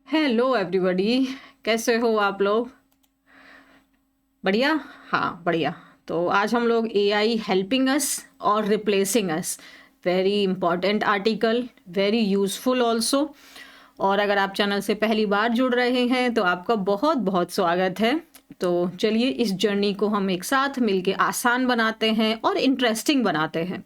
Hello everybody. कैसे हो आप लोग? बढ़िया। हाँ, बढ़िया। तो आज हम लोग एआई हेल्पिंग अस और replacing us, very important article, very useful also. और अगर आप चैनल से पहली बार जुड़ रहे हैं तो आपका बहुत बहुत स्वागत है। तो चलिए इस जर्नी को हम एक साथ मिलके आसान बनाते हैं और इंटरेस्टिंग बनाते हैं।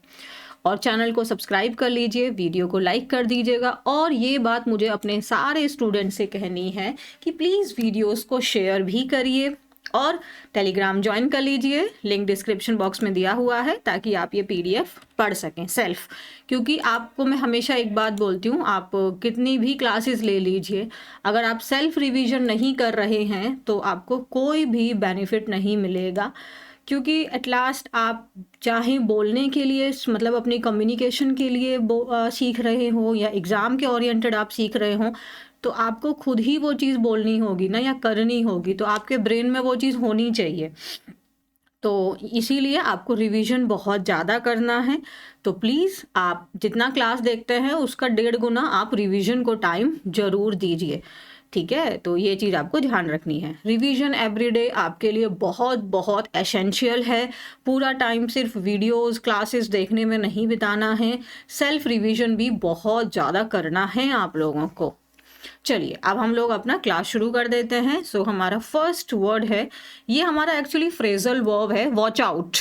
और चैनल को सब्सक्राइब कर लीजिए, वीडियो को लाइक कर दीजिएगा। और ये बात मुझे अपने सारे स्टूडेंट से कहनी है कि प्लीज़ वीडियोस को शेयर भी करिए और टेलीग्राम ज्वाइन कर लीजिए। लिंक डिस्क्रिप्शन बॉक्स में दिया हुआ है ताकि आप ये पीडीएफ पढ़ सकें सेल्फ। क्योंकि आपको मैं हमेशा एक बात बोलती हूँ, आप कितनी भी क्लासेस ले लीजिए, अगर आप सेल्फ रिवीजन नहीं कर रहे हैं तो आपको कोई भी बेनिफिट नहीं मिलेगा। क्योंकि एट लास्ट आप चाहे बोलने के लिए, मतलब अपनी कम्युनिकेशन के लिए सीख रहे हो या एग्ज़ाम के ओरिएंटेड आप सीख रहे हो, तो आपको खुद ही वो चीज़ बोलनी होगी ना या करनी होगी, तो आपके ब्रेन में वो चीज़ होनी चाहिए। तो इसीलिए आपको रिवीजन बहुत ज़्यादा करना है। तो प्लीज़ आप जितना क्लास देखते हैं उसका 1.5 गुना आप रिवीजन को टाइम ज़रूर दीजिए। ठीक है? तो ये चीज़ आपको ध्यान रखनी है। रिवीजन एवरीडे आपके लिए बहुत बहुत एसेंशियल है। पूरा टाइम सिर्फ वीडियोस, क्लासेस देखने में नहीं बिताना है। सेल्फ रिवीजन भी बहुत ज़्यादा करना है आप लोगों को। चलिए अब हम लोग अपना क्लास शुरू कर देते हैं। सो हमारा फर्स्ट वर्ड है, ये हमारा एक्चुअली फ्रेजल वर्ब है, वॉच आउट।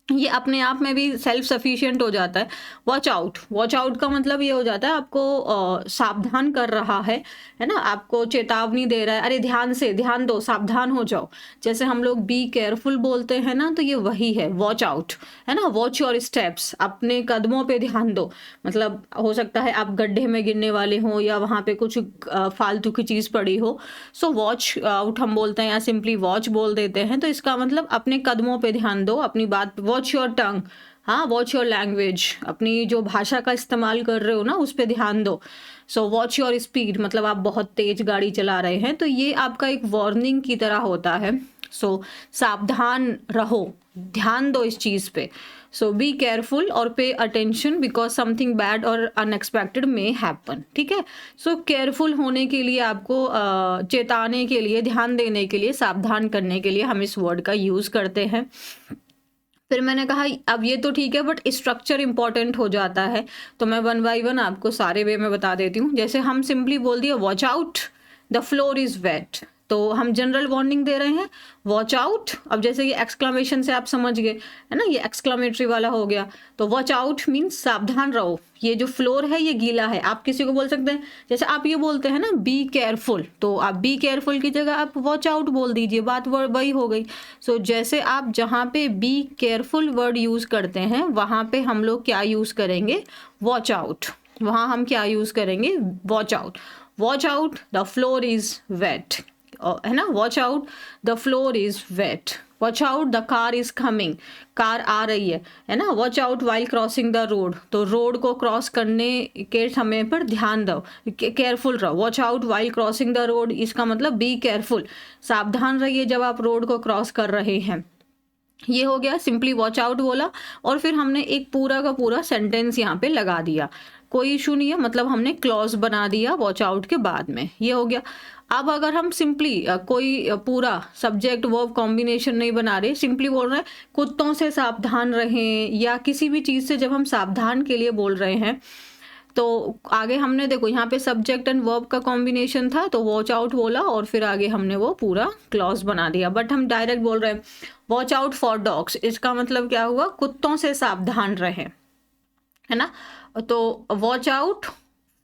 ये अपने आप में भी सेल्फ सफिशिएंट हो जाता है। वॉच आउट, वॉच आउट का मतलब ये हो जाता है आपको सावधान कर रहा है ना, आपको चेतावनी दे रहा है, अरे ध्यान से, ध्यान दो, सावधान हो जाओ। जैसे हम लोग बी केयरफुल बोलते हैं ना, तो ये वही है वॉच आउट, है ना। वॉच योर स्टेप्स, अपने कदमों पे ध्यान दो। मतलब हो सकता है आप गड्ढे में गिरने वाले हो या वहाँ पे कुछ फालतू की चीज़ पड़ी हो। सो वॉच आउट हम बोलते हैं या सिंपली वॉच बोल देते हैं। तो इसका मतलब अपने कदमों पे ध्यान दो, अपनी बात, वॉच योर टंग, हाँ, वॉच योर लैंग्वेज, अपनी जो भाषा का इस्तेमाल कर रहे हो ना उस पे ध्यान दो। सो वॉच योर स्पीड, मतलब आप बहुत तेज गाड़ी चला रहे हैं तो ये आपका एक वार्निंग की तरह होता है। सो सावधान रहो, ध्यान दो इस चीज़ पे। सो बी केयरफुल और pay attention because something bad और अनएक्सपेक्टेड मे हैपन। ठीक है? सो केयरफुल होने के लिए, आपको चेताने के लिए, ध्यान देने के लिए, सावधान करने के लिए हम इस वर्ड का यूज़ करते हैं। फिर मैंने कहा अब ये तो ठीक है बट स्ट्रक्चर इंपॉर्टेंट हो जाता है, तो मैं वन बाय वन आपको सारे वे में बता देती हूँ। जैसे हम सिंपली बोल दिया watch out, the floor is wet, तो हम जनरल वार्निंग दे रहे हैं, वॉच आउट। अब जैसे ये एक्सक्लामेशन से आप समझ गए, है ना, ये एक्सक्लामेटरी वाला हो गया। तो वॉच आउट मीन्स सावधान रहो, ये जो फ्लोर है ये गीला है। आप किसी को बोल सकते हैं, जैसे आप ये बोलते हैं ना बी केयरफुल, तो आप बी केयरफुल की जगह आप वॉच आउट बोल दीजिए, बात वही हो गई। सो जैसे आप जहाँ पे बी केयरफुल वर्ड यूज़ करते हैं वहाँ पे हम लोग क्या यूज़ करेंगे, वॉच आउट। वहाँ हम क्या यूज़ करेंगे, watch out. Watch out the floor is wet, है ना, watch out the floor is wet. Watch out the car is coming, car आ रही है ना। Watch out while crossing the road, तो रोड को क्रॉस करने के समय पर ध्यान दो, केयरफुल रहो। Watch out while crossing the road, इसका मतलब बी केयरफुल, सावधान रहिए जब आप रोड को क्रॉस कर रहे हैं। ये हो गया, सिंपली वॉच आउट बोला और फिर हमने एक पूरा का पूरा सेंटेंस यहाँ पे लगा दिया, कोई इशू नहीं है, मतलब हमने क्लॉज बना दिया वॉच आउट के बाद में, ये हो गया। अब अगर हम सिंपली कोई पूरा सब्जेक्ट वर्ब कॉम्बिनेशन नहीं बना रहे, सिंपली बोल रहे हैं कुत्तों से सावधान रहें या किसी भी चीज़ से जब हम सावधान के लिए बोल रहे हैं, तो आगे हमने देखो यहाँ पे सब्जेक्ट एंड वर्ब का कॉम्बिनेशन था, तो वॉच आउट बोला और फिर आगे हमने वो पूरा क्लॉज बना दिया। बट हम डायरेक्ट बोल रहे हैं वॉच आउट फॉर डॉग्स, इसका मतलब क्या हुआ, कुत्तों से सावधान रहें, है ना। तो वॉच आउट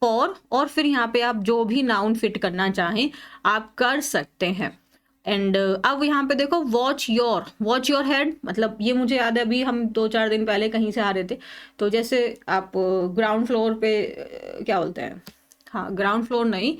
फॉर, और फिर यहाँ पे आप जो भी नाउन फिट करना चाहें आप कर सकते हैं। एंड अब यहाँ पे देखो वॉच योर हेड, मतलब ये मुझे याद है अभी हम 2-4 दिन पहले कहीं से आ रहे थे, तो जैसे आप ग्राउंड फ्लोर पे क्या बोलते हैं, हाँ ग्राउंड फ्लोर नहीं,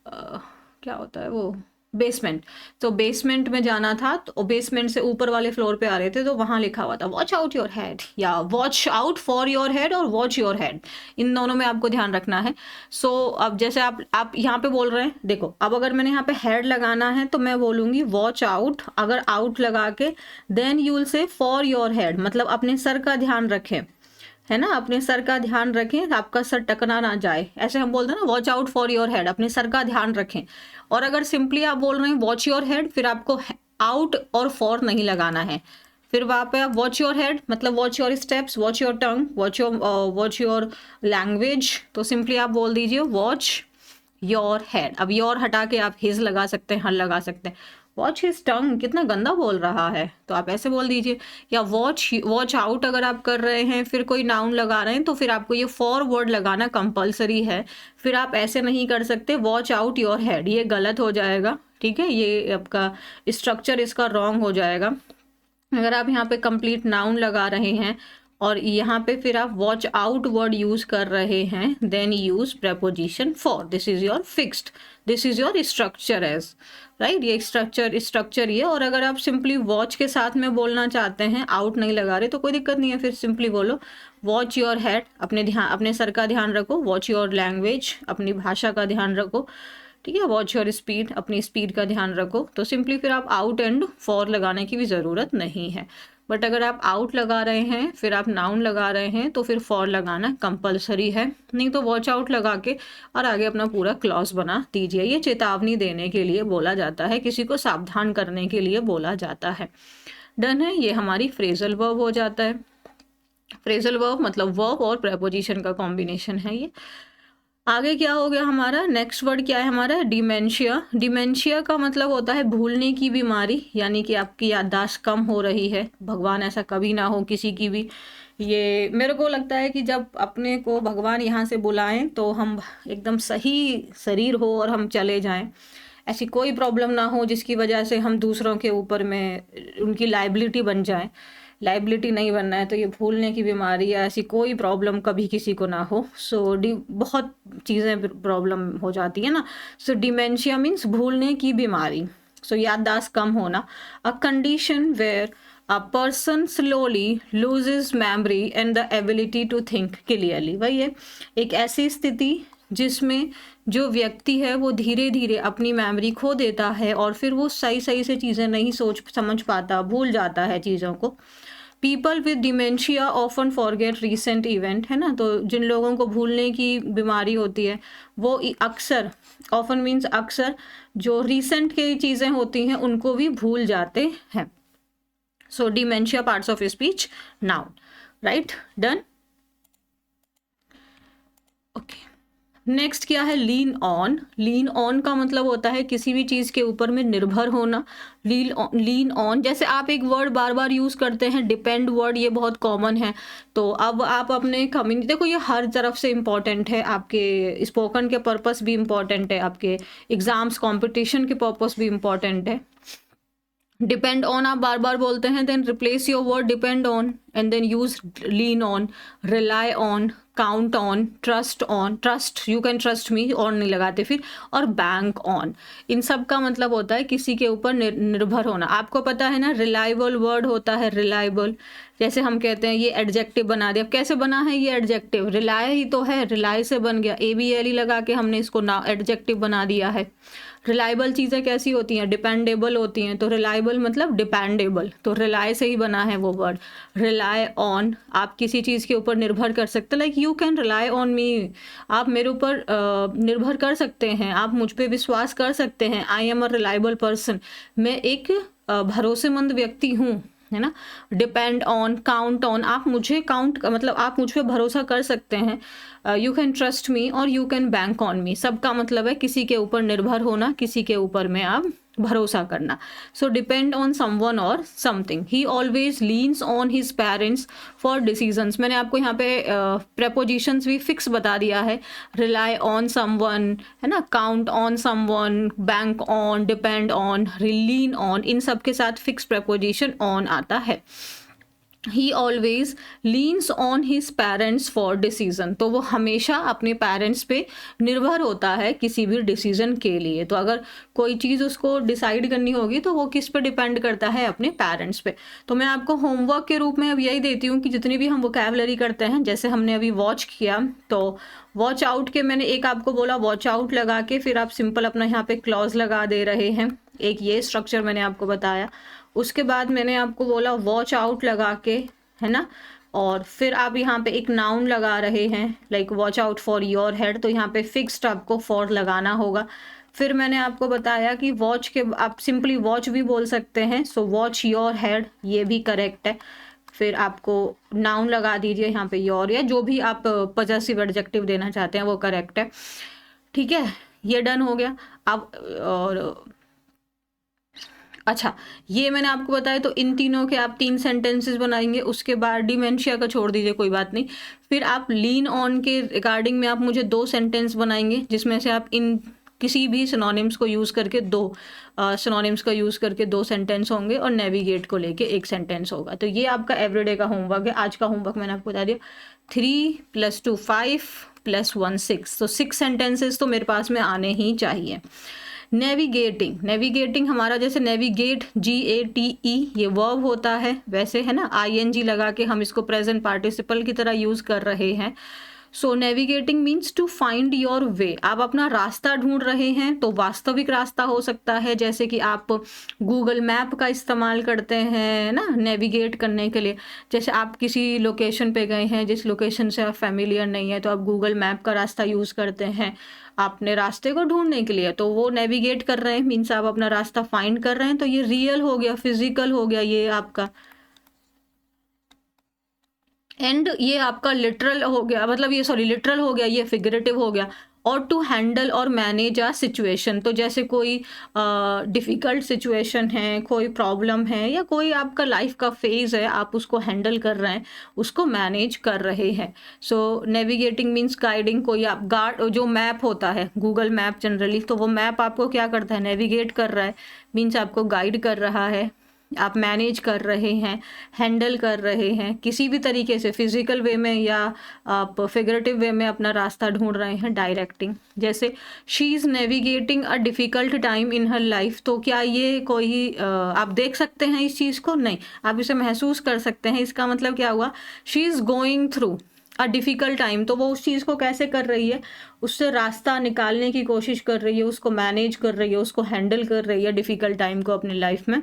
क्या होता है वो, बेसमेंट। तो बेसमेंट में जाना था, तो बेसमेंट से ऊपर वाले फ्लोर पे आ रहे थे, तो वहाँ लिखा हुआ था वॉच आउट योर हेड, या watch out for your head और वॉच योर हेड, इन दोनों में आपको ध्यान रखना है। सो अब जैसे आप यहाँ पे बोल रहे हैं, देखो अब अगर मैंने यहाँ पे हेड लगाना है तो मैं बोलूँगी वॉच आउट, अगर आउट लगा के then you will say for your head, मतलब अपने सर का ध्यान रखें, है ना, अपने सर का ध्यान रखें, आपका सर टकरा ना जाए, ऐसे हम बोलते हैं ना, watch out for your head, अपने सर का ध्यान रखें। और अगर सिंपली आप बोल रहे हैं वॉच योर हेड, फिर आपको आउट और फॉर नहीं लगाना है, फिर वहाँ पे आप वॉच योर हेड मतलब watch your steps, watch your tongue, watch your language, तो सिंपली आप बोल दीजिए वॉच योर हेड। अब योर हटा के आप हिज लगा सकते हैं, हर लगा सकते हैं। वॉच हिज टंग, कितना गंदा बोल रहा है, तो आप ऐसे बोल दीजिए। या वॉच आउट अगर आप कर रहे हैं, फिर कोई नाउन लगा रहे हैं, तो फिर आपको ये फॉर वर्ड लगाना कंपलसरी है। फिर आप ऐसे नहीं कर सकते वॉच आउट योर हेड, ये गलत हो जाएगा, ठीक है, ये आपका स्ट्रक्चर इसका रॉन्ग हो जाएगा। अगर आप यहाँ पे कंप्लीट नाउन लगा रहे हैं और यहाँ पे फिर आप वॉच आउट वर्ड यूज कर रहे हैं, then use preposition for, this is your fixed, this is your structure as, right, ये स्ट्रक्चर ये। और अगर आप सिंपली वॉच के साथ में बोलना चाहते हैं, आउट नहीं लगा रहे, तो कोई दिक्कत नहीं है, फिर सिंपली बोलो वॉच योर हेड, अपने सर का ध्यान रखो, वॉच योर लैंग्वेज, अपनी भाषा का ध्यान रखो, ठीक है, वॉच योर स्पीड, अपनी स्पीड का ध्यान रखो। तो सिंपली फिर आप आउट एंड फॉर लगाने की भी ज़रूरत नहीं है। बट अगर आप आउट लगा रहे हैं, फिर आप नाउन लगा रहे हैं, तो फिर फॉर लगाना कंपलसरी है, नहीं तो वॉच आउट लगा के और आगे अपना पूरा क्लॉज बना दीजिए। ये चेतावनी देने के लिए बोला जाता है, किसी को सावधान करने के लिए बोला जाता है। डन है, ये हमारी फ्रेजल वर्ब हो जाता है। फ्रेजल वर्ब मतलब वर्ब और प्रेपोजिशन का कॉम्बिनेशन है ये। आगे क्या हो गया हमारा, नेक्स्ट वर्ड क्या है हमारा, डिमेंशिया। डिमेंशिया का मतलब होता है भूलने की बीमारी, यानी कि आपकी याददाश्त कम हो रही है। भगवान ऐसा कभी ना हो किसी की भी। ये मेरे को लगता है कि जब अपने को भगवान यहाँ से बुलाएं तो हम एकदम सही शरीर हो और हम चले जाएं, ऐसी कोई प्रॉब्लम ना हो जिसकी वजह से हम दूसरों के ऊपर में उनकी लाइबिलिटी बन जाएं। लाइबिलिटी नहीं बनना है, तो ये भूलने की बीमारी या ऐसी कोई प्रॉब्लम कभी किसी को ना हो। सो बहुत चीज़ें प्रॉब्लम हो जाती है ना। सो डिमेंशिया मीन्स भूलने की बीमारी, सो याददाश्त कम होना। A condition where a person slowly loses memory and the ability to think clearly. वही है, एक ऐसी स्थिति जिसमें जो व्यक्ति है वो धीरे धीरे अपनी मेमोरी खो देता है और फिर वो सही से चीज़ें नहीं सोच समझ पाता, भूल जाता है चीज़ों को। People with dementia often forget recent event, है ना, तो जिन लोगों को भूलने की बीमारी होती है वो अक्सर, ऑफन मीन्स अक्सर, जो रिसेंट की चीज़ें होती हैं उनको भी भूल जाते हैं। So dementia parts of speech noun, right, done. Okay, next क्या है, लीन ऑन। लीन ऑन का मतलब होता है किसी भी चीज़ के ऊपर में निर्भर होना। लीन ऑन, जैसे आप एक वर्ड बार बार यूज़ करते हैं, डिपेंड वर्ड, ये बहुत कॉमन है। तो अब आप अपने कम्युनिटी, देखो ये हर तरफ से इम्पॉर्टेंट है, आपके स्पोकन के पर्पस भी इम्पॉर्टेंट है, आपके एग्जाम्स कॉम्पिटिशन के पर्पस भी इम्पॉर्टेंट है। डिपेंड ऑन आप बार बार बोलते हैं, then replace your word depend on and then use lean on, rely on, count on, trust on, trust, you can trust me, और नहीं लगाते फिर, और बैंक ऑन। इन सब का मतलब होता है किसी के ऊपर निर्भर होना। आपको पता है ना, रिलायबल वर्ड होता है, रिलायबल, जैसे हम कहते हैं ये एडजेक्टिव बना दिया। कैसे बना है ये एडजेक्टिव, रिलाय ही तो है, रिलाय से बन गया, ABLE लगा के हमने इसको ना एडजेक्टिव बना दिया है। रिलायबल चीज़ें कैसी होती हैं, डिपेंडेबल होती हैं, तो रिलायबल मतलब डिपेंडेबल, तो रिलाय से ही बना है वो वर्ड। रिलाय ऑन, आप किसी चीज़ के ऊपर निर्भर कर सकते हैं, like you can rely on me, आप मेरे ऊपर निर्भर कर सकते हैं, आप मुझ पे विश्वास कर सकते हैं। I am a reliable person, मैं एक भरोसेमंद व्यक्ति हूँ, है ना। डिपेंड ऑन, काउंट ऑन, आप मुझे काउंट मतलब आप मुझ पे भरोसा कर सकते हैं। यू कैन ट्रस्ट मी और you can bank on me, सबका मतलब है किसी के ऊपर निर्भर होना, किसी के ऊपर में आप भरोसा करना। सो डिपेंड ऑन समवन और something. He always leans on his parents for decisions. मैंने आपको यहाँ पे प्रेपोजिशंस भी फिक्स बता दिया है, रिलाई ऑन समवन, है ना, count on someone, bank on, depend on, lean on, इन सब के साथ फिक्स प्रेपोजिशन ऑन आता है। He always leans on his parents for decision, तो वो हमेशा अपने पेरेंट्स पे निर्भर होता है किसी भी डिसीजन के लिए। तो अगर कोई चीज़ उसको डिसाइड करनी होगी तो वो किस पे डिपेंड करता है, अपने पेरेंट्स पे। तो मैं आपको होमवर्क के रूप में अब यही देती हूँ कि जितनी भी हम वोकैबुलरी करते हैं, जैसे हमने अभी वॉच किया, तो वॉच आउट के मैंने एक आपको बोला, वॉच आउट लगा के फिर आप सिंपल अपना यहाँ पे क्लॉज लगा दे रहे हैं, एक ये स्ट्रक्चर मैंने आपको बताया। उसके बाद मैंने आपको बोला वॉच आउट लगा के, है ना, और फिर आप यहाँ पे एक नाउन लगा रहे हैं, like watch out for your head, तो यहाँ पे फिक्स्ड आपको फॉर लगाना होगा। फिर मैंने आपको बताया कि वॉच के आप सिंपली वॉच भी बोल सकते हैं, सो वॉच योर हेड, ये भी करेक्ट है। फिर आपको नाउन लगा दीजिए यहाँ पे योर, या जो भी आप पॉजेसिव एडजेक्टिव देना चाहते हैं वो करेक्ट है। ठीक है, ये डन हो गया। अब और अच्छा, ये मैंने आपको बताया, तो इन तीनों के आप 3 सेंटेंसेस बनाएंगे। उसके बाद डिमेंशिया का छोड़ दीजिए, कोई बात नहीं। फिर आप लीन ऑन के रिगार्डिंग में आप मुझे 2 सेंटेंस बनाएंगे, जिसमें से आप इन किसी भी सिनोनिम्स को यूज़ करके 2 सिनोनिम्स का यूज़ करके 2 सेंटेंस होंगे, और नेविगेट को लेके 1 सेंटेंस होगा। तो ये आपका एवरीडे का होमवर्क है। आज का होमवर्क मैंने आपको बता दिया, 3 + 2 5 + 1 6, तो 6 सेंटेंसेस तो मेरे पास में आने ही चाहिए। नेविगेटिंग हमारा जैसे नेविगेट GATE ये वर्ब होता है, वैसे है ना ING लगा के हम इसको प्रेजेंट पार्टिसिपल की तरह यूज़ कर रहे हैं। So navigating means to find your way, आप अपना रास्ता ढूंढ रहे हैं। तो वास्तविक रास्ता हो सकता है, जैसे कि आप गूगल मैप का इस्तेमाल करते हैं ना नेविगेट करने के लिए। जैसे आप किसी लोकेशन पे गए हैं, जिस लोकेशन से आप फेमिलियर नहीं है, तो आप गूगल मैप का रास्ता यूज़ करते हैं अपने रास्ते को ढूंढने के लिए, तो वो नेविगेट कर रहे हैं, मीन्स आप अपना रास्ता फाइंड कर रहे हैं। तो ये रियल हो गया, फिजिकल हो गया ये आपका, एंड ये आपका लिटरल हो गया, मतलब ये सॉरी लिटरल हो गया, ये फिगरेटिव हो गया। और टू हैंडल और मैनेज अ सिचुएशन, तो जैसे कोई डिफ़िकल्ट सिचुएशन है, कोई प्रॉब्लम है, या कोई आपका लाइफ का फेज़ है, आप उसको हैंडल कर रहे हैं, उसको मैनेज कर रहे हैं। सो नेविगेटिंग मीन्स गाइडिंग, कोई आप जो मैप होता है गूगल मैप जनरली, तो वो मैप आपको क्या करता है, नेविगेट कर रहा है, मीन्स आपको गाइड कर रहा है। आप मैनेज कर रहे हैं, हैंडल कर रहे हैं किसी भी तरीके से, फिजिकल वे में या आप फिगरेटिव वे में अपना रास्ता ढूंढ रहे हैं। डायरेक्टिंग, जैसे she is navigating a difficult time in her life, तो क्या ये कोई आप देख सकते हैं इस चीज़ को? नहीं, आप इसे महसूस कर सकते हैं। इसका मतलब क्या हुआ, she is going through a difficult time, तो वो उस चीज़ को कैसे कर रही है, उससे रास्ता निकालने की कोशिश कर रही है, उसको मैनेज कर रही है, उसको हैंडल कर रही है डिफ़िकल्ट टाइम को अपनी लाइफ में।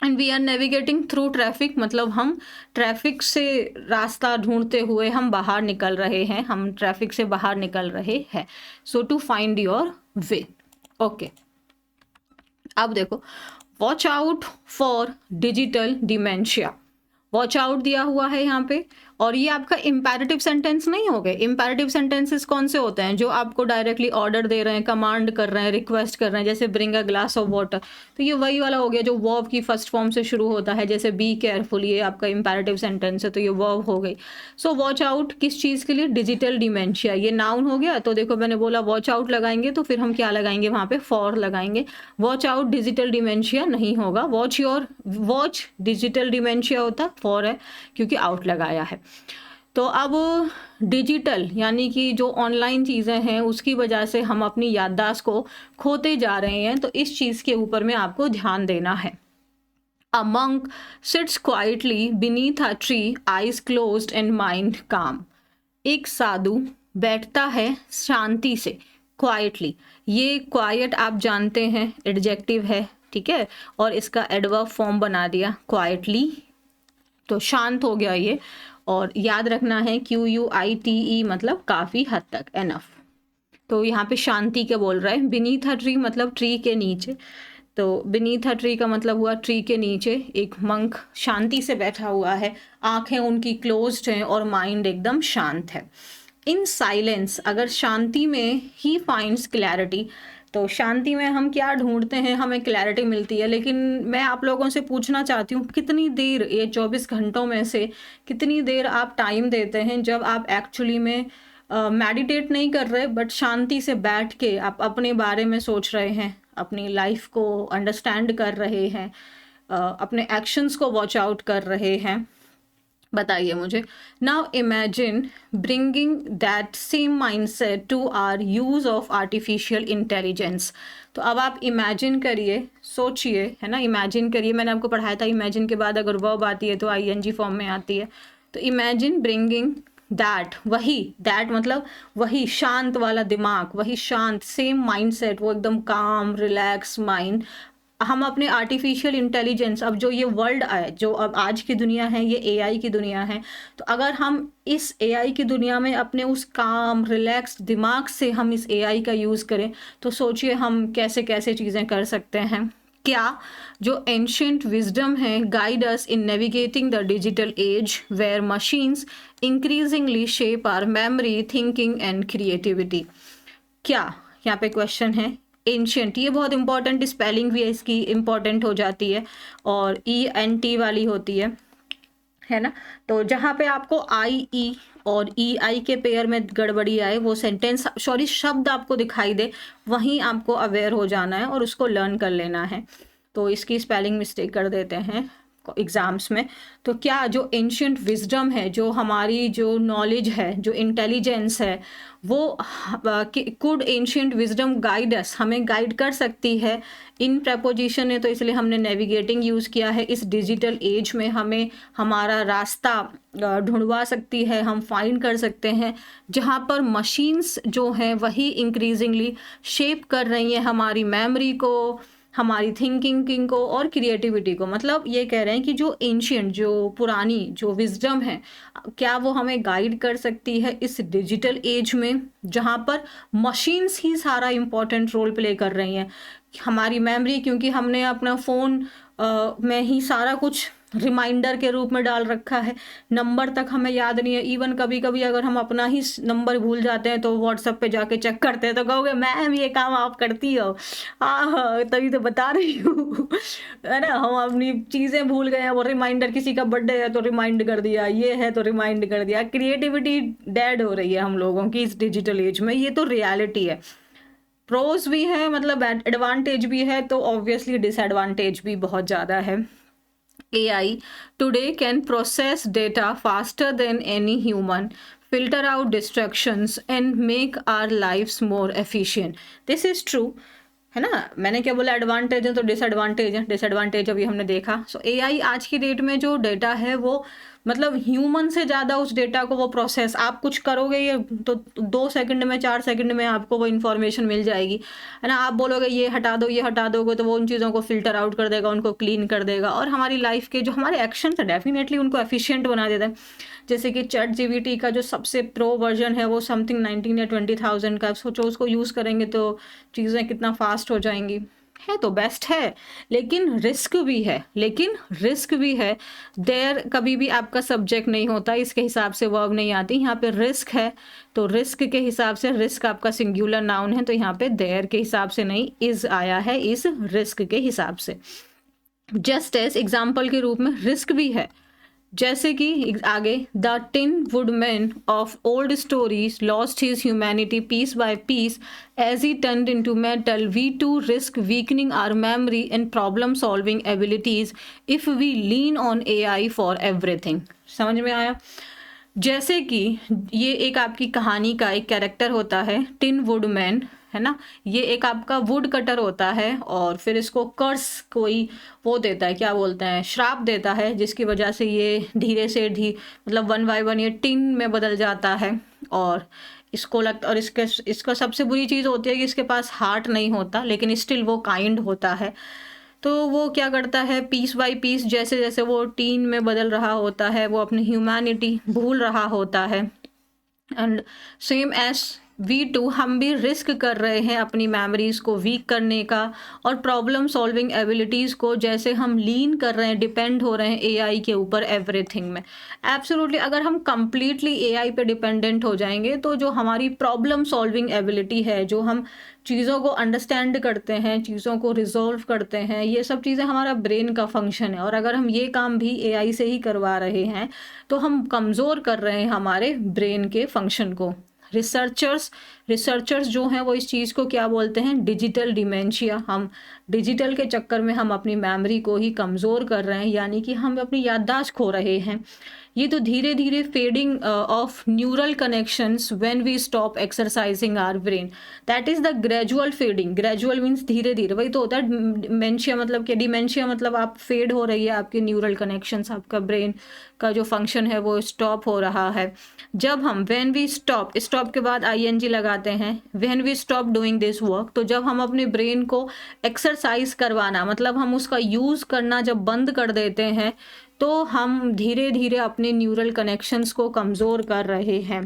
And we are navigating through traffic, मतलब हम ट्रैफिक से रास्ता ढूंढते हुए हम बाहर निकल रहे हैं, हम ट्रैफिक से बाहर निकल रहे हैं। So to find your way. Okay, अब देखो, watch out for digital dementia, watch out दिया हुआ है यहाँ पे, और ये आपका इम्पेरेटिव सेंटेंस नहीं हो गए। इम्पेरेटिव सेंटेंसेस कौन से होते हैं, जो आपको डायरेक्टली ऑर्डर दे रहे हैं, कमांड कर रहे हैं, रिक्वेस्ट कर रहे हैं, जैसे bring a glass of water, तो ये वही वाला हो गया जो वर्ब की फर्स्ट फॉर्म से शुरू होता है, जैसे बी केयरफुल, ये आपका इम्पेरेटिव सेंटेंस है, तो ये वर्ब हो गई। सो वॉच आउट किस चीज़ के लिए, डिजिटल डिमेंशिया, ये नाउन हो गया। तो देखो मैंने बोला वॉच आउट लगाएंगे, तो फिर हम क्या लगाएंगे वहाँ पे, फॉर लगाएंगे। वॉच आउट डिजिटल डिमेंशिया नहीं होगा, वॉच डिजिटल डिमेंशिया होता, फॉर है क्योंकि आउट लगाया है। तो अब डिजिटल यानी कि जो ऑनलाइन चीज़ें हैं, उसकी वजह से हम अपनी याददाश्त को खोते जा रहे हैं, तो इस चीज़ के ऊपर में आपको ध्यान देना है। अ monk sits quietly beneath a tree, eyes closed and mind calm. एक साधु बैठता है शांति से, क्वाइटली, ये क्वाइट आप जानते हैं एडजेक्टिव है, ठीक है, और इसका एडवर्ब फॉर्म बना दिया क्वाइटली, तो शांत हो गया ये। और याद रखना है QUITE मतलब काफ़ी हद तक, एनफ। तो यहाँ पे शांति के बोल रहा है, बीनीथ अ ट्री मतलब ट्री के नीचे, तो बीनीथ अ ट्री का मतलब हुआ ट्री के नीचे एक मंक शांति से बैठा हुआ है, आंखें उनकी क्लोज्ड हैं और माइंड एकदम शांत है। इन साइलेंस, अगर शांति में ही फाइंड्स क्लैरिटी, तो शांति में हम क्या ढूंढते हैं, हमें क्लैरिटी मिलती है। लेकिन मैं आप लोगों से पूछना चाहती हूँ, कितनी देर, ये 24 घंटों में से कितनी देर आप टाइम देते हैं जब आप एक्चुअली में मेडिटेट नहीं कर रहे, बट शांति से बैठ के आप अपने बारे में सोच रहे हैं, अपनी लाइफ को अंडरस्टैंड कर रहे हैं, अपने एक्शंस को वॉच आउट कर रहे हैं, बताइए मुझे। Now imagine bringing that same mindset to our use of artificial intelligence. तो अब आप इमेजिन करिए, सोचिए, है ना, इमेजिन करिए। मैंने आपको पढ़ाया था इमेजिन के बाद अगर वर्ब आती है तो ING फॉर्म में आती है। तो इमेजिन ब्रिंगिंग दैट, वही, दैट मतलब वही शांत वाला दिमाग, वही शांत सेम माइंडसेट, वो एकदम काम रिलैक्स माइंड, हम अपने आर्टिफिशियल इंटेलिजेंस, अब जो ये वर्ल्ड है, जो अब आज की दुनिया है, ये एआई की दुनिया है, तो अगर हम इस एआई की दुनिया में अपने उस काम रिलैक्स दिमाग से हम इस एआई का यूज़ करें, तो सोचिए हम कैसे कैसे चीज़ें कर सकते हैं। क्या जो एंशियंट विजडम है guide us in navigating the digital age where machines increasingly shape our memory, thinking and creativity. क्या, यहाँ पे क्वेश्चन है एंशियंट, ये बहुत इंपॉर्टेंट स्पेलिंग भी है इसकी, इंपॉर्टेंट हो जाती है, और ENT वाली होती है ना। तो जहाँ पे आपको IE और EI के पेयर में गड़बड़ी आए, वो सेंटेंस सॉरी शब्द आपको दिखाई दे, वहीं आपको अवेयर हो जाना है और उसको लर्न कर लेना है। तो इसकी स्पेलिंग मिस्टेक कर देते हैं एग्ज़ाम्स में। तो क्या जो एंशियंट विजडम है, जो हमारी जो नॉलेज है, जो इंटेलिजेंस है, वो could ancient wisdom guide us, हमें गाइड कर सकती है। इन प्रपोजिशन है तो इसलिए हमने नेविगेटिंग यूज़ किया है। इस डिजिटल एज में हमें हमारा रास्ता ढूंढवा सकती है, हम फाइंड कर सकते हैं, जहाँ पर मशीन्स जो हैं वही इंक्रीजिंगली शेप कर रही हैं हमारी मेमोरी को, हमारी थिंकिंग को और क्रिएटिविटी को। मतलब ये कह रहे हैं कि जो एंशियंट, जो पुरानी जो विजडम है, क्या वो हमें गाइड कर सकती है इस डिजिटल एज में, जहाँ पर मशीन्स ही सारा इम्पोर्टेंट रोल प्ले कर रही हैं। हमारी मेमोरी, क्योंकि हमने अपना फ़ोन में ही सारा कुछ रिमाइंडर के रूप में डाल रखा है, नंबर तक हमें याद नहीं है। इवन कभी कभी अगर हम अपना ही नंबर भूल जाते हैं तो व्हाट्सएप पे जाके चेक करते हैं, तो कहोगे मैम ये काम आप करती हो? हाँ, तभी तो बता रही हूँ है ना। हम अपनी चीज़ें भूल गए हैं, वो रिमाइंडर, किसी का बर्थडे है तो रिमाइंड कर दिया, ये है तो रिमाइंड कर दिया। क्रिएटिविटी डेड हो रही है हम लोगों की इस डिजिटल एज में, ये तो रियलिटी है। प्रोज भी है, मतलब एडवांटेज भी है, तो ऑब्वियसली डिसएडवांटेज भी बहुत ज़्यादा है। AI today can process data faster than any human, filter out distractions and make our lives more efficient. This is true, है ना। मैंने क्या बोला, एडवांटेज है तो डिसएडवांटेज है, डिसएडवांटेज अभी हमने देखा। सो AI आज की डेट में जो डेटा है वो मतलब ह्यूमन से ज़्यादा उस डेटा को वो प्रोसेस, आप कुछ करोगे ये तो 2 सेकंड में 4 सेकंड में आपको वो इन्फॉर्मेशन मिल जाएगी, है ना। आप बोलोगे ये हटा दो, ये हटा दोगे, तो वो उन चीज़ों को फिल्टर आउट कर देगा, उनको क्लीन कर देगा, और हमारी लाइफ के जो हमारे एक्शन है डेफिनेटली उनको एफिशिएंट बना देता है। जैसे कि ChatGPT का जो सबसे प्रो वर्जन है वो समथिंग 19 या 20,000 का, सोचो उसको यूज़ करेंगे तो चीज़ें कितना फास्ट हो जाएंगी। है तो बेस्ट है, लेकिन रिस्क भी है। देयर कभी भी आपका सब्जेक्ट नहीं होता, इसके हिसाब से वर्ब नहीं आती। यहाँ पे रिस्क है तो रिस्क के हिसाब से, रिस्क आपका सिंगुलर नाउन है तो यहाँ पे देयर के हिसाब से नहीं, इज आया है इस रिस्क के हिसाब से। जस्ट एज एग्जाम्पल के रूप में रिस्क भी है, जैसे कि आगे, the tin woodman of old stories lost his humanity piece by piece as he turned into metal, we too risk weakening our memory and problem solving abilities if we lean on AI for everything. समझ में आया? जैसे कि ये एक आपकी कहानी का एक कैरेक्टर होता है टिन वुडमैन, है ना। ये एक आपका वुड कटर होता है और फिर इसको कर्स कोई वो देता है, क्या बोलते हैं, श्राप देता है, जिसकी वजह से ये धीरे से मतलब 1 by 1 ये टिन में बदल जाता है। और इसको लगता, और इसका सबसे बुरी चीज़ होती है कि इसके पास हार्ट नहीं होता, लेकिन स्टिल वो काइंड होता है। तो वो क्या करता है, पीस बाय पीस जैसे जैसे वो टीन में बदल रहा होता है, वो अपनी ह्यूमैनिटी भूल रहा होता है। And same as we too, हम भी रिस्क कर रहे हैं अपनी मेमोरीज़ को वीक करने का और प्रॉब्लम सॉल्विंग एबिलिटीज़ को, जैसे हम लीन कर रहे हैं, डिपेंड हो रहे हैं AI के ऊपर एवरीथिंग में। एब्सोल्युटली, अगर हम कंप्लीटली AI पे डिपेंडेंट हो जाएंगे तो जो हमारी प्रॉब्लम सॉल्विंग एबिलिटी है, जो हम चीज़ों को अंडरस्टैंड करते हैं, चीज़ों को रिजॉल्व करते हैं, ये सब चीज़ें हमारा ब्रेन का फंक्शन है। और अगर हम ये काम भी AI से ही करवा रहे हैं तो हम कमज़ोर कर रहे हैं हमारे ब्रेन के फंक्शन को। रिसर्चर्स जो हैं वो इस चीज़ को क्या बोलते हैं, डिजिटल डिमेंशिया। हम डिजिटल के चक्कर में हम अपनी मेमोरी को ही कमज़ोर कर रहे हैं, यानी कि हम अपनी याददाश्त खो रहे हैं। ये तो धीरे धीरे fading of neural connections when we stop exercising our brain, that is the gradual fading. Gradual means धीरे धीरे, वही तो होता है डिमेंशिया, मतलब क्या, डिमेंशिया मतलब आप फेड हो रही है आपकी न्यूरल कनेक्शंस, आपका ब्रेन का जो फंक्शन है वो स्टॉप हो रहा है। जब हम व्हेन वी स्टॉप के बाद ING लगा जाते हैं when we stop doing this work. तो जब हम अपने ब्रेन को एक्सरसाइज करवाना, मतलब हम उसका यूज़ करना जब बंद कर देते हैं, तो हम धीरे धीरे अपने न्यूरल कनेक्शंस को कमज़ोर कर रहे हैं,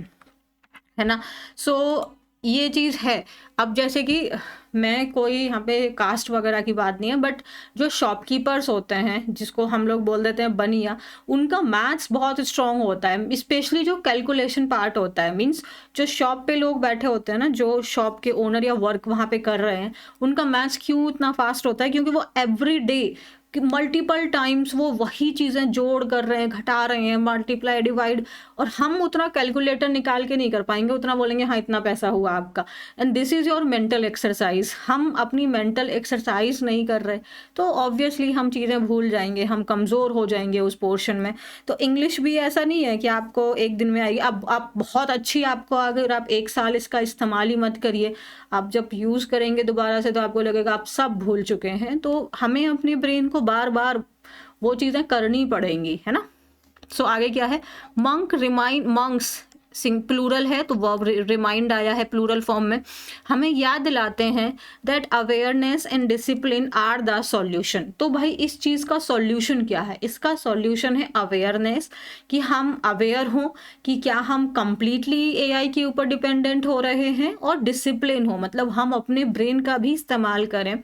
है ना। सो ये चीज़ है। अब जैसे कि मैं कोई यहाँ पे कास्ट वगैरह की बात नहीं है, बट जो शॉपकीपर्स होते हैं, जिसको हम लोग बोल देते हैं बनिया, उनका मैथ्स बहुत स्ट्रांग होता है, स्पेशली जो कैलकुलेशन पार्ट होता है। मीन्स जो शॉप पे लोग बैठे होते हैं ना, जो शॉप के ओनर या वर्क वहाँ पे कर रहे हैं, उनका मैथ्स क्यों इतना फास्ट होता है? क्योंकि वो एवरी डे मल्टीपल टाइम्स वो वही चीज़ें जोड़ कर रहे हैं, घटा रहे हैं, मल्टीप्लाई, डिवाइड। और हम उतना कैलकुलेटर निकाल के नहीं कर पाएंगे, उतना बोलेंगे हाँ इतना पैसा हुआ आपका। And this is your mental exercise. हम अपनी मेंटल एक्सरसाइज नहीं कर रहे, तो ऑब्वियसली हम चीज़ें भूल जाएंगे, हम कमज़ोर हो जाएंगे उस पोर्शन में। तो इंग्लिश भी ऐसा नहीं है कि आपको एक दिन में आएगी। अब आप बहुत अच्छी आपको, अगर आप 1 साल इसका इस्तेमाल ही मत करिए, आप जब यूज़ करेंगे दोबारा से तो आपको लगेगा आप सब भूल चुके हैं। तो हमें अपने ब्रेन को बार बार वो चीज़ें करनी पड़ेंगी, है ना। सो आगे क्या है? मंक रिमाइंड, मंक्स प्लूरल है तो वर्ब रिमाइंड आया है प्लूरल फॉर्म में। हमें याद दिलाते हैं that awareness and discipline are the solution. तो भाई इस चीज़ का सॉल्यूशन क्या है? इसका सॉल्यूशन है अवेयरनेस, कि हम अवेयर हों कि क्या हम कंप्लीटली एआई के ऊपर डिपेंडेंट हो रहे हैं, और डिसिप्लिन हो मतलब हम अपने ब्रेन का भी इस्तेमाल करें।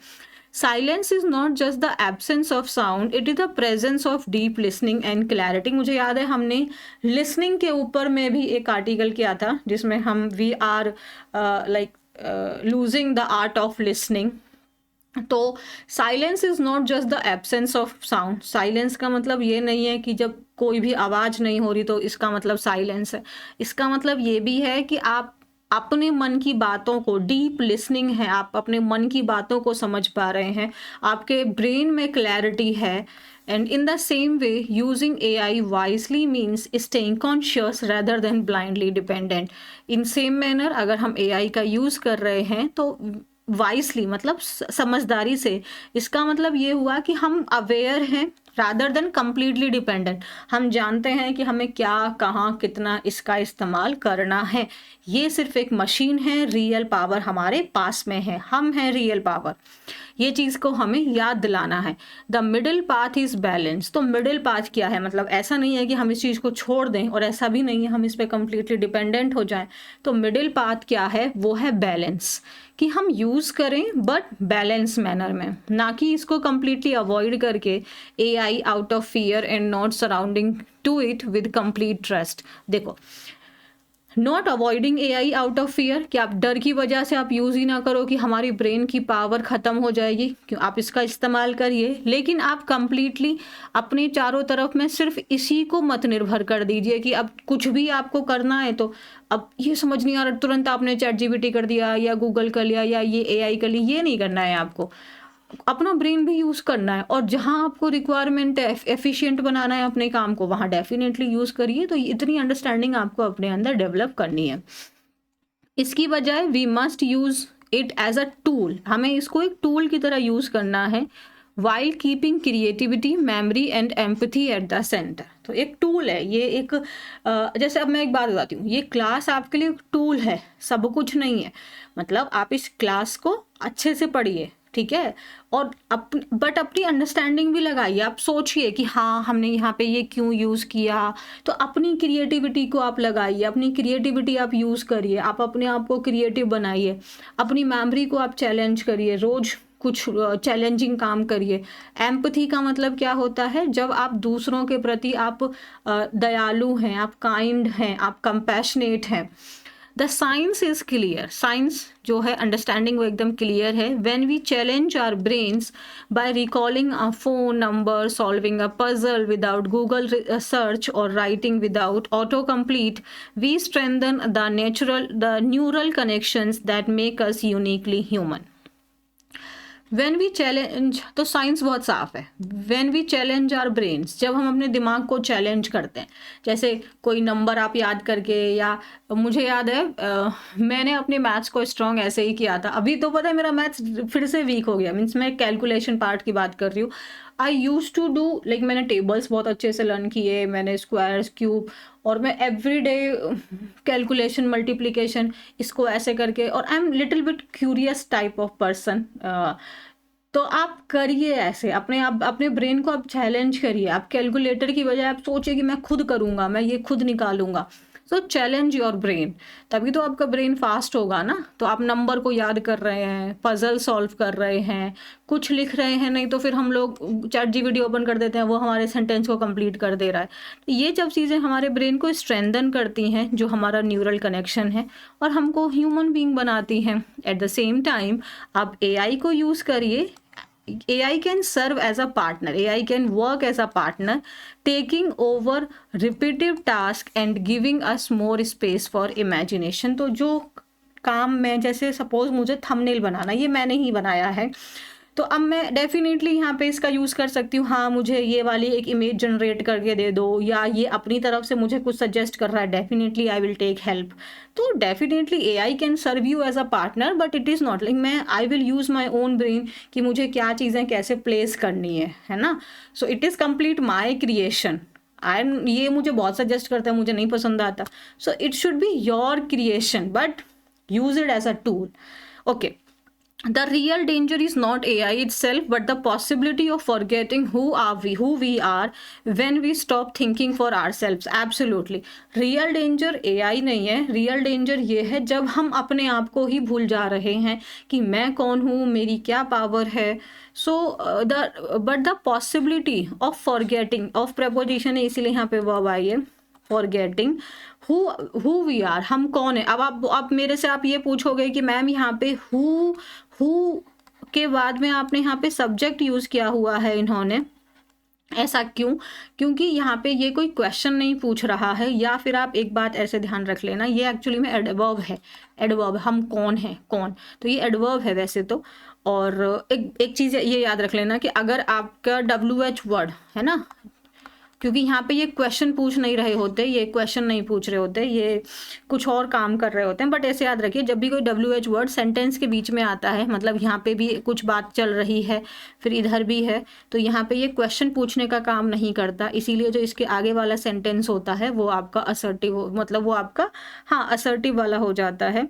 Silence is not just the absence of sound, it is the presence of deep listening and clarity. मुझे याद है हमने लिसनिंग के ऊपर में भी एक आर्टिकल किया था, जिसमें हम we are like losing the art of listening. तो silence is not just the absence of sound. Silence का मतलब ये नहीं है कि जब कोई भी आवाज़ नहीं हो रही तो इसका मतलब साइलेंस है। इसका मतलब ये भी है कि आप अपने मन की बातों को, डीप लिसनिंग है, आप अपने मन की बातों को समझ पा रहे हैं, आपके ब्रेन में क्लैरिटी है। And in the same way using AI wisely means staying conscious rather than blindly dependent. In same manner अगर हम AI का यूज़ कर रहे हैं तो वाइसली मतलब समझदारी से, इसका मतलब ये हुआ कि हम अवेयर हैं रादर देन कंप्लीटली डिपेंडेंट। हम जानते हैं कि हमें क्या, कहाँ, कितना इसका इस्तेमाल करना है। ये सिर्फ एक मशीन है, रियल पावर हमारे पास में है, हम हैं रियल पावर। ये चीज़ को हमें याद दिलाना है। The middle path is balance. तो मिडिल पाथ क्या है? मतलब ऐसा नहीं है कि हम इस चीज़ को छोड़ दें, और ऐसा भी नहीं है हम इस पर कंप्लीटली डिपेंडेंट हो जाएं। तो मिडिल पाथ क्या है? वो है बैलेंस, कि हम यूज़ करें बट बैलेंस मैनर में, ना कि इसको कंप्लीटली अवॉइड करके AI out of fear and not surrounding to it with complete trust. देखो, not avoiding AI out of fear, कि आप डर की वजह से आप यूज़ ही ना करो कि हमारी ब्रेन की पावर ख़त्म हो जाएगी, क्यों? आप इसका इस्तेमाल करिए, लेकिन आप कंप्लीटली अपने चारों तरफ में सिर्फ इसी को मत निर्भर कर दीजिए कि अब कुछ भी आपको करना है तो अब ये समझ नहीं आ रहा, तुरंत आपने ChatGPT कर दिया या गूगल कर लिया या ये AI कर ली। ये नहीं करना है आपको, अपना ब्रेन भी यूज़ करना है। और जहाँ आपको रिक्वायरमेंट है, एफिशिएंट बनाना है अपने काम को, वहाँ डेफिनेटली यूज़ करिए। तो इतनी अंडरस्टैंडिंग आपको अपने अंदर डेवलप करनी है। इसकी बजाय we must use it as a tool. हमें इसको एक टूल की तरह यूज़ करना है, while keeping creativity, memory and empathy at the centre. तो एक टूल है ये, एक जैसे अब मैं एक बात बताती हूँ, ये क्लास आपके लिए एक टूल है, सब कुछ नहीं है। मतलब आप इस क्लास को अच्छे से पढ़िए, ठीक है, और बट अपनी अंडरस्टैंडिंग भी लगाइए। आप सोचिए कि हाँ हमने यहाँ पे ये क्यों यूज़ किया, तो अपनी क्रिएटिविटी को आप लगाइए, अपनी क्रिएटिविटी आप यूज़ करिए, आप अपने आप को क्रिएटिव बनाइए, अपनी मेमोरी को आप चैलेंज करिए, रोज़ कुछ चैलेंजिंग काम करिए। एम्पैथी का मतलब क्या होता है? जब आप दूसरों के प्रति आप दयालु हैं, आप काइंड हैं, आप कंपैशनेट हैं। The science is clear. Science जो है, अंडरस्टैंडिंग वो एकदम क्लियर है। When we challenge our brains by recalling a phone number, solving a puzzle without Google search और writing without autocomplete, we strengthen the neural connections that make us uniquely human. When we challenge, तो science बहुत साफ है। When we challenge our brains, जब हम अपने दिमाग को चैलेंज करते हैं, जैसे कोई नंबर आप याद करके, या मुझे याद है मैंने अपने मैथ्स को स्ट्रॉन्ग ऐसे ही किया था। अभी तो पता है मेरा मैथ्स फिर से वीक हो गया, मीन्स मैं कैलकुलेशन पार्ट की बात कर रही हूँ। आई यूज टू डू लाइक मैंने टेबल्स बहुत अच्छे से लर्न किए, मैंने स्क्वायर्स क्यूब, और मैं एवरी डे कैलकुलेशन मल्टीप्लिकेशन इसको ऐसे करके, और आई am little bit curious type of person. तो आप करिए ऐसे, आप अपने ब्रेन को आप चैलेंज करिए, आप कैलकुलेटर की बजाय आप सोचिए कि मैं खुद करूँगा, मैं ये खुद निकालूंगा। सो चैलेंज योर ब्रेन, तभी तो आपका ब्रेन फास्ट होगा ना। तो आप नंबर को याद कर रहे हैं, पजल सॉल्व कर रहे हैं, कुछ लिख रहे हैं, नहीं तो फिर हम लोग चैट जीपीटी ओपन कर देते हैं, वो हमारे सेंटेंस को कंप्लीट कर दे रहा है। तो ये जब चीज़ें हमारे ब्रेन को स्ट्रेंथन करती हैं, जो हमारा न्यूरल कनेक्शन है, और हमको ह्यूमन बीइंग बनाती हैं। एट द सेम टाइम आप एआई को यूज़ करिए। AI can serve as a partner, AI can work as a partner, taking over repetitive task and giving us more space for imagination। तो जो काम में, जैसे सपोज मुझे थंबनेल बनाना, ये मैंने ही बनाया है, तो अब मैं डेफिनेटली यहाँ पे इसका यूज़ कर सकती हूँ, हाँ मुझे ये वाली एक इमेज जनरेट करके दे दो, या ये अपनी तरफ से मुझे कुछ सजेस्ट कर रहा है, definitely I will take help. तो definitely AI can serve you as a partner, but it is not like मैं I will use my own brain कि मुझे क्या चीज़ें कैसे प्लेस करनी है ना। So it is complete my creation. ये मुझे बहुत सजेस्ट करता है, मुझे नहीं पसंद आता। So it should be your creation, but use it as a tool. Okay, the real danger is not AI itself, but the possibility of forgetting who we are when we stop thinking for ourselves। Absolutely, real danger AI नहीं है, real danger ये है जब हम अपने आप को ही भूल जा रहे हैं कि मैं कौन हूँ, मेरी क्या पावर है। सो but the possibility of forgetting of preposition है, इसीलिए यहाँ पे verb आई है, forgetting who we are, हम कौन है। अब आप मेरे से आप ये पूछोगे कि मैम यहाँ पे who के बाद में आपने यहाँ पे सब्जेक्ट यूज किया हुआ है इन्होंने, ऐसा क्यों? क्योंकि यहाँ पे ये कोई क्वेश्चन नहीं पूछ रहा है। या फिर आप एक बात ऐसे ध्यान रख लेना, ये एक्चुअली में एडवर्ब है। एडवर्ब, हम कौन है, कौन, तो ये एडवर्ब है वैसे तो। और एक चीज़ ये याद रख लेना कि अगर आपका WH वर्ड है ना, क्योंकि यहाँ पे ये क्वेश्चन पूछ नहीं रहे होते, ये क्वेश्चन नहीं पूछ रहे होते, ये कुछ और काम कर रहे होते हैं। बट ऐसे याद रखिए, जब भी कोई WH वर्ड सेंटेंस के बीच में आता है, मतलब यहाँ पे भी कुछ बात चल रही है, फिर इधर भी है, तो यहाँ पे ये क्वेश्चन पूछने का काम नहीं करता। इसीलिए जो इसके आगे वाला सेंटेंस होता है वो आपका असर्टिव, मतलब वो आपका हाँ असर्टिव वाला हो जाता है।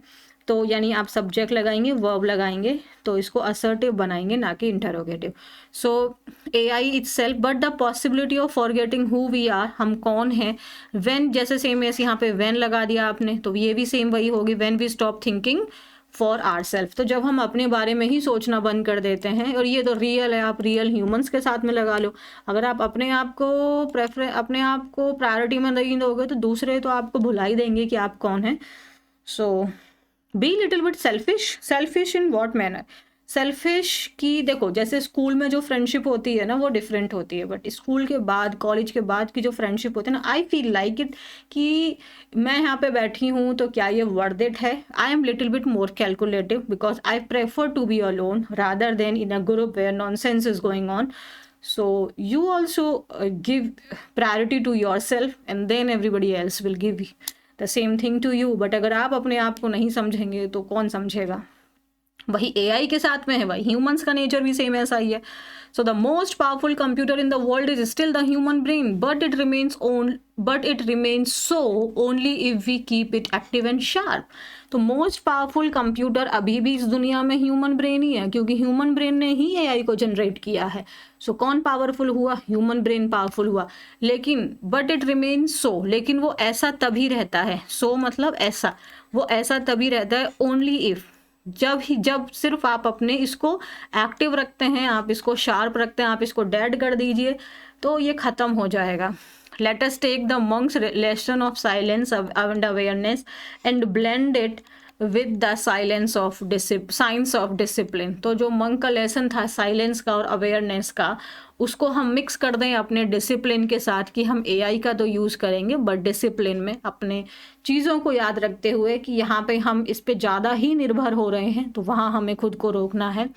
तो यानी आप सब्जेक्ट लगाएंगे, वर्ब लगाएंगे, तो इसको असर्टिव बनाएंगे, ना कि interrogative. So AI itself, but the possibility of forgetting who we are, हम कौन हैं। व्हेन, जैसे सेम ऐसे यहाँ पे व्हेन लगा दिया आपने, तो ये भी सेम वही होगी, when we stop thinking for ourself. तो जब हम अपने बारे में ही सोचना बंद कर देते हैं, और ये तो रियल है, आप रियल ह्यूमंस के साथ में लगा लो। अगर आप अपने आप को प्रायोरिटी में नहीं दोगे, तो दूसरे तो आपको भुला ही देंगे कि आप कौन हैं। So be little bit selfish in what manner. Selfish की देखो, जैसे स्कूल में जो फ्रेंडशिप होती है ना, वो डिफरेंट होती है, बट स्कूल के बाद, कॉलेज के बाद की जो फ्रेंडशिप होती है ना, आई फील लाइक इट कि मैं यहाँ पे बैठी हूँ तो क्या ये वर्थ इट है। I am little bit more calculative, because I prefer to be alone rather than in a group where nonsense is going on. So you also give priority to yourself, and then everybody else will give the same thing to you। but अगर आप अपने आप को नहीं समझेंगे तो कौन समझेगा। वही AI के साथ में है, वही ह्यूमंस का नेचर भी सेम ऐसा ही है। So the most powerful computer in the world is still the human brain, but it remains so only if we keep it active and sharp. तो मोस्ट पावरफुल कंप्यूटर अभी भी इस दुनिया में ह्यूमन ब्रेन ही है, क्योंकि ह्यूमन ब्रेन ने ही AI को जनरेट किया है। सो कौन पावरफुल हुआ? ह्यूमन ब्रेन पावरफुल हुआ। लेकिन बट इट रिमेन्स सो, लेकिन वो ऐसा तभी रहता है, सो मतलब ऐसा, वो ऐसा तभी रहता है ओनली इफ, जब सिर्फ आप अपने इसको एक्टिव रखते हैं, आप इसको शार्प रखते हैं, आप इसको डेड कर दीजिए तो ये ख़त्म हो जाएगा। Let us take the monk's lesson of silence and awareness and blend it with the science of discipline। तो जो मंक का लेसन था साइलेंस का और अवेयरनेस का, उसको हम मिक्स कर दें अपने डिसिप्लिन के साथ, कि हम AI का तो यूज़ करेंगे बट डिसिप्लिन में, अपने चीज़ों को याद रखते हुए कि यहाँ पे हम इस पे ज़्यादा ही निर्भर हो रहे हैं, तो वहाँ हमें खुद को रोकना है।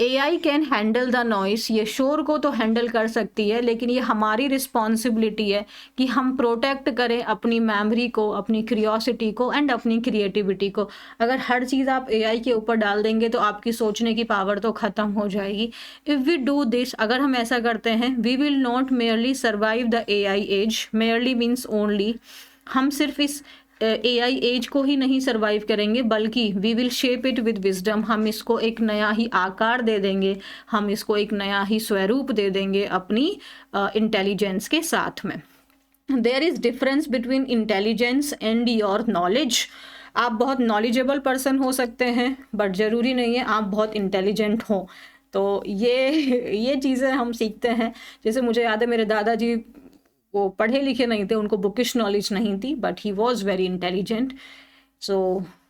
AI can handle the noise, ये शोर को तो हैंडल कर सकती है, लेकिन ये हमारी रिस्पॉन्सिबिलिटी है कि हम प्रोटेक्ट करें अपनी मेमोरी को, अपनी क्यूरियोसिटी को एंड अपनी क्रिएटिविटी को। अगर हर चीज़ आप AI के ऊपर डाल देंगे तो आपकी सोचने की पावर तो ख़त्म हो जाएगी। इफ़ वी डू दिस, अगर हम ऐसा करते हैं, we will not merely survive the AI age, merely means only, हम सिर्फ इस AI एज को ही नहीं सर्वाइव करेंगे, बल्कि we will shape it with wisdom, हम इसको एक नया ही आकार दे देंगे, हम इसको एक नया ही स्वरूप दे देंगे अपनी इंटेलिजेंस के साथ में। There is difference between intelligence and your knowledge. आप बहुत नॉलेजेबल पर्सन हो सकते हैं, बट ज़रूरी नहीं है आप बहुत इंटेलिजेंट हो। तो ये चीज़ें हम सीखते हैं। जैसे मुझे याद है, मेरे दादाजी वो पढ़े लिखे नहीं थे, उनको बुकिश नॉलेज नहीं थी, but he was very intelligent.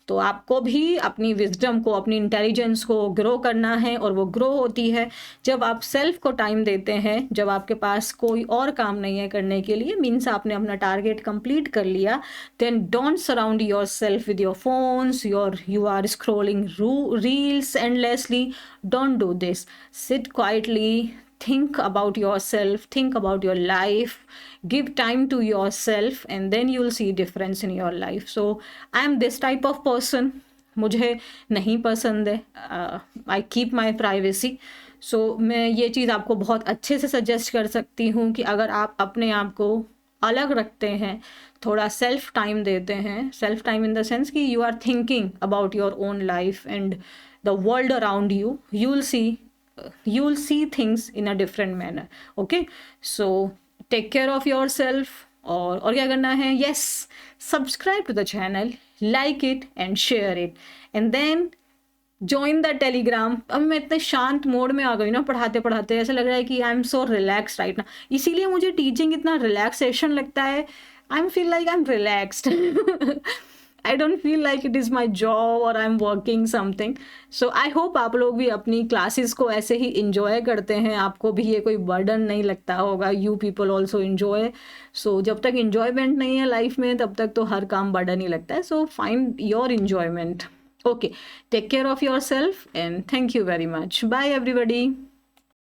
तो आपको भी अपनी विजडम को, अपनी इंटेलिजेंस को ग्रो करना है, और वो ग्रो होती है जब आप सेल्फ को टाइम देते हैं, जब आपके पास कोई और काम नहीं है करने के लिए, मीन्स आपने अपना टारगेट कंप्लीट कर लिया। Then don't surround yourself with your phones, you are scrolling reels endlessly, don't do this. Sit quietly, think about yourself, think about your life, give time to yourself, and then you'll see difference in your life. So I am this type of person, मुझे नहीं पसंद है, I keep my privacy. सो मैं ये चीज़ आपको बहुत अच्छे से सजेस्ट कर सकती हूँ कि अगर आप अपने आप को अलग रखते हैं, थोड़ा सेल्फ टाइम देते हैं, self time in the sense कि you are thinking about your own life and the world around you, you will see things in a different manner. Okay, so take care of yourself, और क्या करना है, yes, subscribe to the channel, like it and share it, and then join the telegram। अब मैं इतने शांत mode में आ गई ना, पढ़ाते पढ़ाते ऐसा लग रहा है कि I am so relax right ना, इसीलिए मुझे टीचिंग इतना रिलैक्सेशन लगता है। I M feel like I am relaxed. I don't feel like it is my job or I'm working something. So I hope आप लोग भी अपनी क्लासेस को ऐसे ही इंजॉय करते हैं, आपको भी ये कोई बर्डन नहीं लगता होगा। You people also enjoy. So जब तक इंजॉयमेंट नहीं है लाइफ में, तब तक तो हर काम बर्डन ही लगता है। So find your enjoyment. Okay, take care of yourself and thank you very much. Bye everybody.